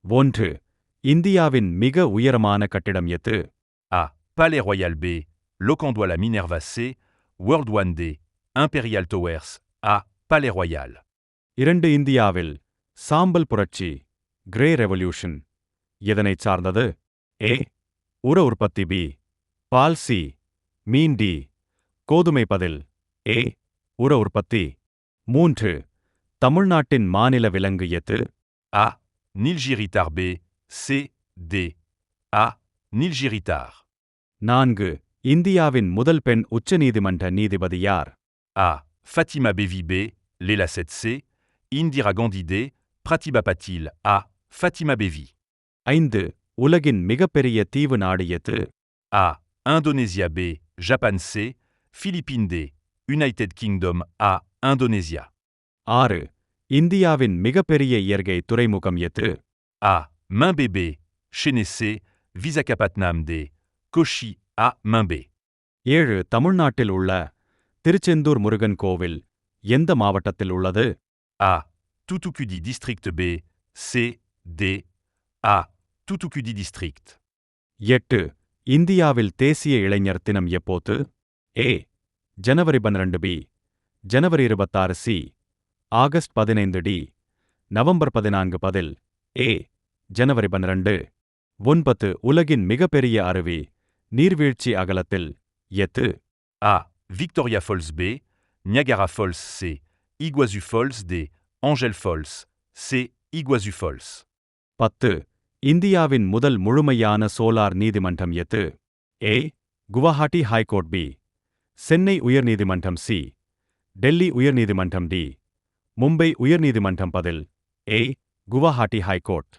ஒன்று. இந்தியாவின் மிக உயரமான கட்டிடம் எது? A. Palais Royal B. Locandois Minerva C. World One D. Imperial Towers A. Palais Royal. 2. இந்தியாவில் சாம்பல் புரட்சி கிரே ரெவல்யூஷன் எதனைச் சார்ந்தது? ஏ. உர உற்பத்தி பி. பால் சி. மீன் டி. கோதுமை பதில் ஏ. உர உற்பத்தி. 3. தமிழ்நாட்டின் மாநில விலங்கு எது? A. Nilgiritar B. C. D. A. Nilgiritar. 4. இந்தியாவின் முதல் பெண் உச்சநீதிமன்ற நீதிபதி யார்? A. Fatima Bevi B. Leila 7 C. Indira Gandhi D. Pratibha Patil A. Fatima Bevi. 5. உலகின் மிகப்பெரிய தீவு நாடு எது? A. Indonesia B. Japan C. Philippines D. United Kingdom A. Indonesia. 6. இந்தியாவின் மிகப்பெரிய இயற்கை துறைமுகம் எது? A. Mumbai B. Chennai C. Visakhapatnam D. Kochi A. Mumbai. 7. தமிழ்நாட்டில் உள்ள திருச்செந்தூர் முருகன் கோவில் எந்த மாவட்டத்தில் உள்ளது? A. Thoothukudi District B. C. D. A. Thoothukudi District. 8. இந்தியாவில் தேசிய இளைஞர் தினம் எப்போது? ஏ. ஜனவரி 12 பி. ஜனவரி 26 சி. ஆகஸ்ட் 15 டி. நவம்பர் 14 பதில் ஏ. ஜனவரி 12. 9. உலகின் மிகப்பெரிய அருவி நீர்வீழ்ச்சி அகலத்தில் எது? A. Victoria Falls B. Niagara Falls C. Iguazu Falls D. Angel Falls C. Iguazu Falls. 10. இந்தியாவின் முதல் முழுமையான சோலார் நீதிமன்றம் எது? A. Guwahati high court B. Chennai உயர்நீதிமன்றம் சி. டெல்லி உயர்நீதிமன்றம் டி. மும்பை உயர்நீதிமன்றம் பதில் ஏ. குவஹாட்டி ஹைகோர்ட்.